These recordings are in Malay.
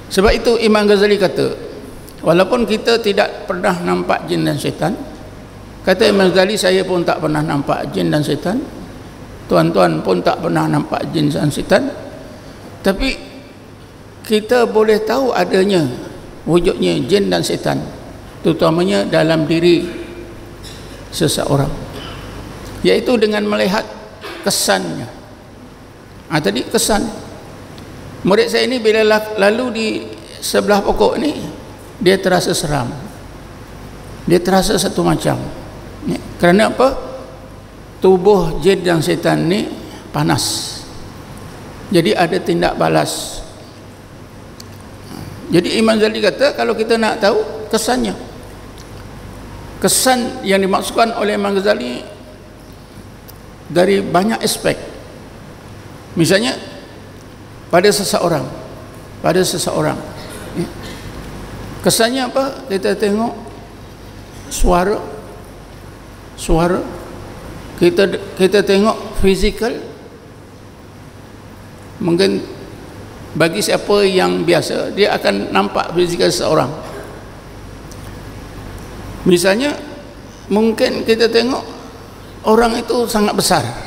Sebab itu Imam Ghazali kata, walaupun kita tidak pernah nampak jin dan syaitan, kata Imam Ghazali, saya pun tak pernah nampak jin dan syaitan, tuan-tuan pun tak pernah nampak jin dan syaitan, tapi kita boleh tahu adanya wujudnya jin dan syaitan, terutamanya dalam diri seseorang, iaitu dengan melihat kesannya. Tadi kesan. Murid saya ini bila lalu di sebelah pokok ni, dia terasa seram, dia terasa satu macam. Kerana apa? Tubuh jin dan syaitan ni panas, jadi ada tindak balas. Jadi Imam Ghazali kata, kalau kita nak tahu kesannya, kesan yang dimaksudkan oleh Imam Ghazali dari banyak aspek. Misalnya pada seseorang, kesannya apa? Kita tengok suara, kita tengok fizikal. Mungkin bagi siapa yang biasa, dia akan nampak fizikal seseorang. Misalnya mungkin kita tengok orang itu sangat besar.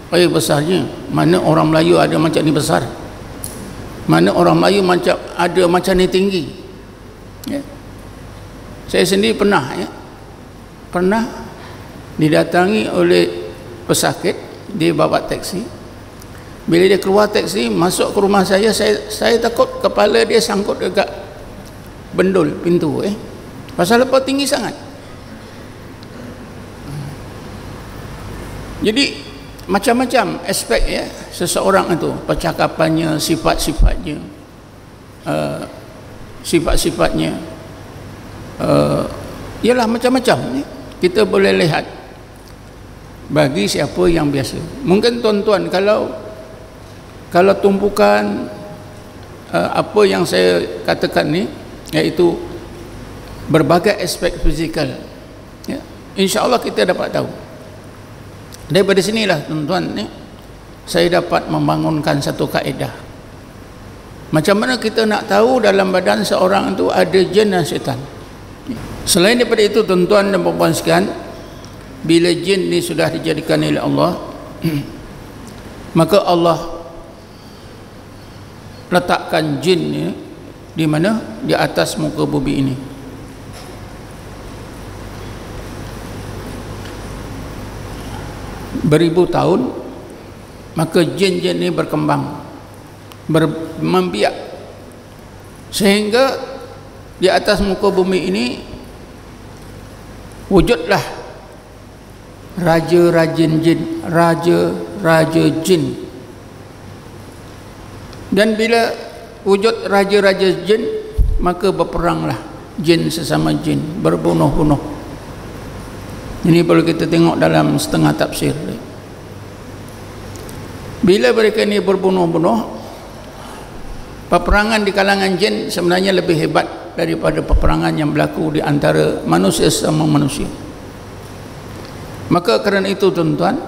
Besarnya, mana orang Melayu ada macam ni besar, mana orang Melayu macam ada macam ni tinggi, ya. Saya sendiri pernah didatangi oleh pesakit, dia bawa taksi. Bila dia keluar taksi masuk ke rumah saya takut kepala dia sangkut dekat bendul pintu, pasal apa? Tinggi sangat. Jadi macam-macam aspek, ya, seseorang itu, percakapannya, sifat-sifatnya, ialah macam-macam, ya. Kita boleh lihat bagi siapa yang biasa. Mungkin tuan-tuan kalau tumpukan apa yang saya katakan ni, iaitu berbagai aspek fizikal, ya, insya-Allah kita dapat tahu. Daripada sinilah tuan-tuan, saya dapat membangunkan satu kaedah. Macam mana kita nak tahu dalam badan seorang itu ada jin dan syaitan. Selain daripada itu tuan-tuan dan puan-puan sekalian, bila jin ni sudah dijadikan oleh Allah, maka Allah letakkan jin ni di mana? Di atas muka bumi ini. Beribu tahun, maka jin-jin ini berkembang, membiak, sehingga di atas muka bumi ini wujudlah raja-raja jin. Dan bila wujud raja-raja jin, maka berperanglah jin sesama jin, berbunuh-bunuh. Ini perlu kita tengok dalam setengah tafsir. Bila mereka ini berbunuh-bunuh, peperangan di kalangan jin sebenarnya lebih hebat daripada peperangan yang berlaku di antara manusia sama manusia. Maka kerana itu tuan-tuan,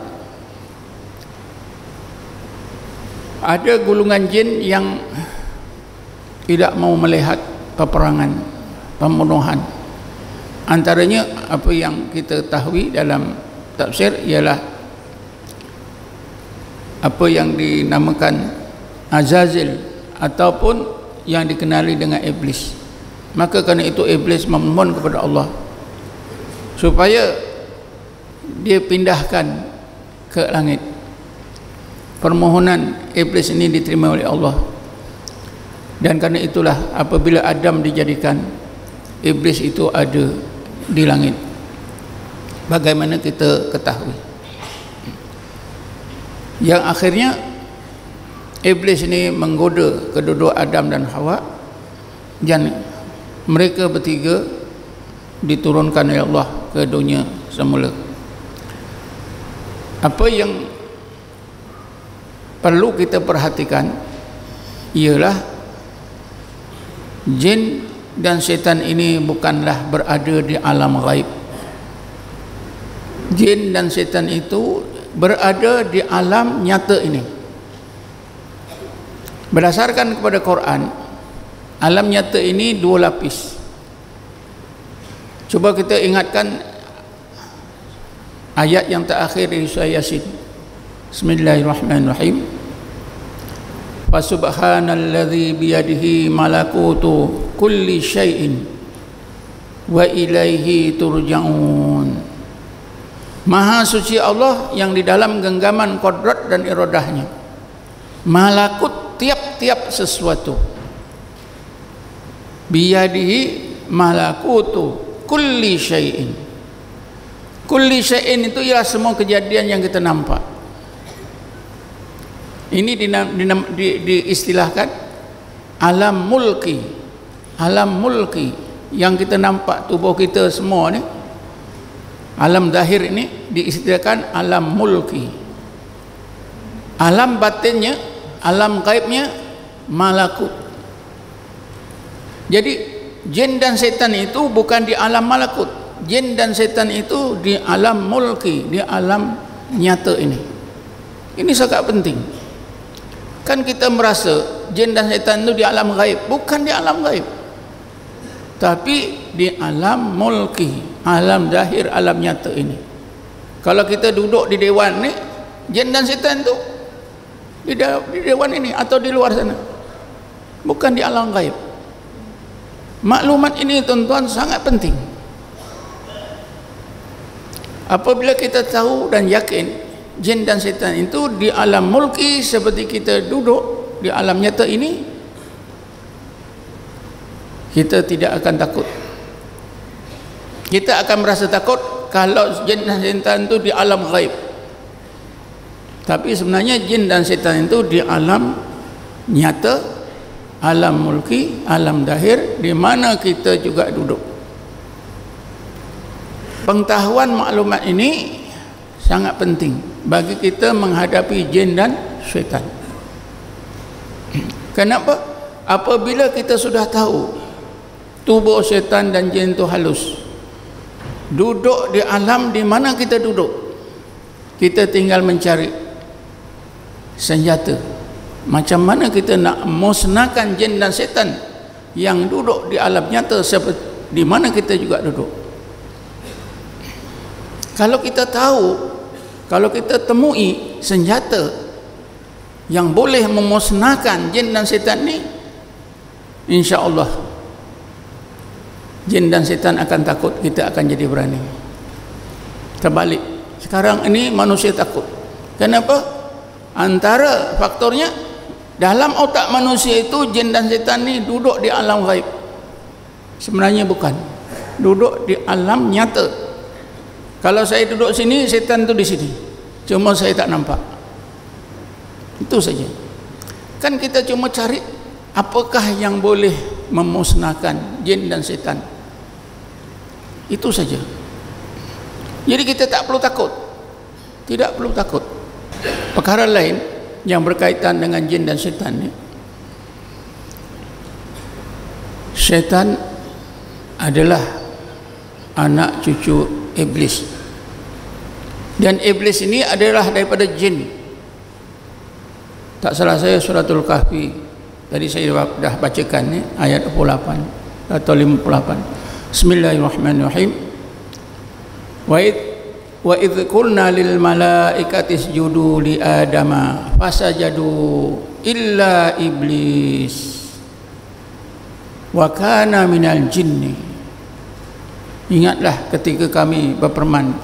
ada golongan jin yang tidak mau melihat peperangan, pembunuhan. Antaranya apa yang kita tahui dalam tafsir ialah apa yang dinamakan Azazil ataupun yang dikenali dengan iblis. Maka kerana itu iblis memohon kepada Allah supaya dia pindahkan ke langit. Permohonan iblis ini diterima oleh Allah, dan kerana itulah apabila Adam dijadikan, iblis itu ada di langit. Bagaimana kita ketahui, yang akhirnya iblis ini menggoda kedua-dua Adam dan Hawa, dan mereka bertiga diturunkan oleh Allah ke dunia semula. Apa yang perlu kita perhatikan ialah jin dan syaitan ini bukanlah berada di alam ghaib. Jin dan syaitan itu berada di alam nyata ini. Berdasarkan kepada Quran, alam nyata ini dua lapis. Cuba kita ingatkan ayat yang terakhir dari surah Yasin. Bismillahirrahmanirrahim. Fasubhanalladzi biyadihi malakutu kulli syai'in wa ilaihi turja'un. Maha suci Allah yang di dalam genggaman kodrat dan iradahnya, malakut tiap-tiap sesuatu. Biyadihi malakutu kulli syai'in. Kulli syai'in itu ialah semua kejadian yang kita nampak. Ini diistilahkan alam mulki. Alam mulki yang kita nampak tubuh kita semua ni, alam zahir ini diistilahkan alam mulki. Alam batinnya, alam gaibnya malakut. Jadi jin dan setan itu bukan di alam malakut. Jin dan setan itu di alam mulki, di alam nyata ini. Ini sangat penting. Kan kita merasa jin dan setan itu di alam gaib. Bukan di alam gaib, tapi di alam mulki, alam zahir, alam nyata ini. Kalau kita duduk di dewan ni, jin dan setan itu di dewan ini atau di luar sana, bukan di alam gaib. Maklumat ini tuan-tuan sangat penting. Apabila kita tahu dan yakin jin dan setan itu di alam mulki seperti kita duduk di alam nyata ini, kita tidak akan takut. Kita akan merasa takut kalau jin dan setan itu di alam gaib. Tapi sebenarnya jin dan setan itu di alam nyata, alam mulki, alam zahir, di mana kita juga duduk. Pengetahuan maklumat ini sangat penting bagi kita menghadapi jin dan syaitan. Kenapa? Apabila kita sudah tahu tubuh syaitan dan jin itu halus, duduk di alam di mana kita duduk, kita tinggal mencari senjata. Macam mana kita nak musnahkan jin dan setan yang duduk di alam nyata seperti di mana kita juga duduk. Kalau kita tahu, kalau kita temui senjata yang boleh memusnahkan jin dan setan ni, insya-Allah jin dan setan akan takut, kita akan jadi berani. Terbalik, sekarang ini manusia takut. Kenapa? Antara faktornya, dalam otak manusia itu jin dan setan ni duduk di alam gaib. Sebenarnya bukan, duduk di alam nyata. Kalau saya duduk sini, setan tu di sini, cuma saya tak nampak. Itu saja. Kan kita cuma cari apakah yang boleh memusnahkan jin dan setan. Itu saja. Jadi kita tak perlu takut. Tidak perlu takut. Perkara lain yang berkaitan dengan jin dan setan ni, setan adalah anak cucu iblis, dan iblis ini adalah daripada jin. Tak salah saya suratul kahfi tadi saya dah bacakan ni, ayat 28 atau 58. Bismillahirrahmanirrahim. Wa idh qulna lil malaikati isjudu li adama fasajadu illa iblis wa kana minal jinni. Ingatlah ketika kami berfirman,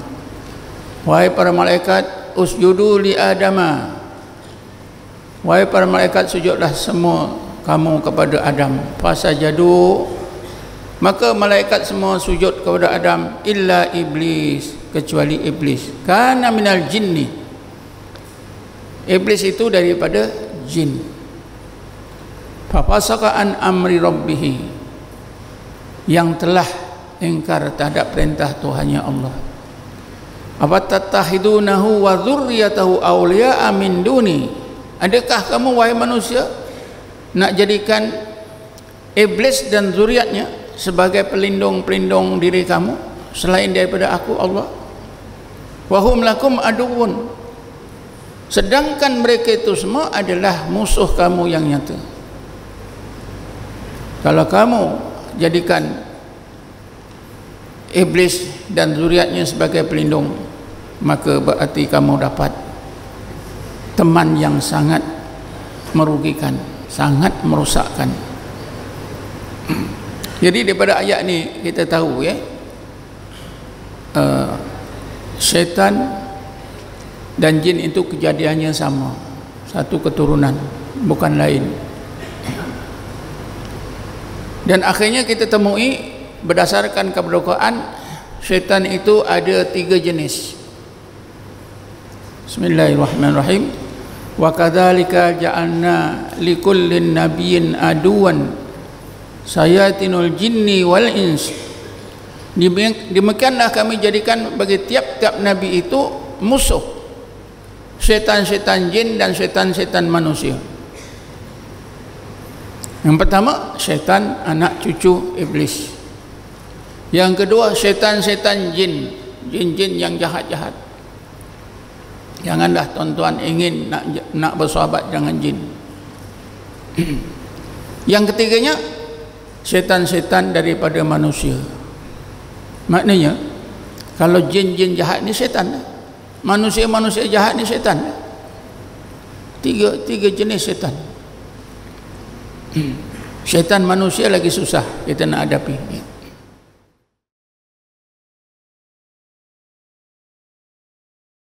wahai para malaikat, usjudu li adama, wahai para malaikat, sujudlah semua kamu kepada Adam. Fasajadu, maka malaikat semua sujud kepada Adam, illa iblis, kecuali iblis. Kana minal jinni, iblis itu daripada jin. Fafasaka an amri rabbih, yang telah ingkar terhadap perintah Tuhannya Allah. Afatattakhidunahu wa dzurriyyatahu awliya'a min duni, adakah kamu wahai manusia nak jadikan iblis dan zuriatnya sebagai pelindung-pelindung diri kamu selain daripada aku Allah? Wahum lakum aduun, sedangkan mereka itu semua adalah musuh kamu yang nyata. Kalau kamu jadikan iblis dan zuriatnya sebagai pelindung, maka berarti kamu dapat teman yang sangat merugikan, sangat merosakkan. Jadi daripada ayat ni kita tahu ya, syaitan dan jin itu kejadiannya sama, satu keturunan, bukan lain. Dan akhirnya kita temui berdasarkan kepada Quran, syaitan itu ada 3 jenis. Bismillahirrahmanirrahim. Wa kadzalika ja'alna likullin nabiyyin aduwan sayatinul jinni wal ins. Demikianlah kami jadikan bagi tiap-tiap nabi itu musuh, syaitan-syaitan jin dan syaitan-syaitan manusia. Yang pertama, syaitan anak cucu iblis. Yang kedua, syaitan-syaitan jin, jin-jin yang jahat-jahat. Janganlah tuan-tuan ingin nak bersahabat dengan jin. Yang ketiganya, syaitan-syaitan daripada manusia. Maknanya, kalau jin-jin jahat ni syaitan, manusia-manusia jahat ni syaitan. Tiga jenis syaitan. Syaitan manusia lagi susah kita nak hadapi.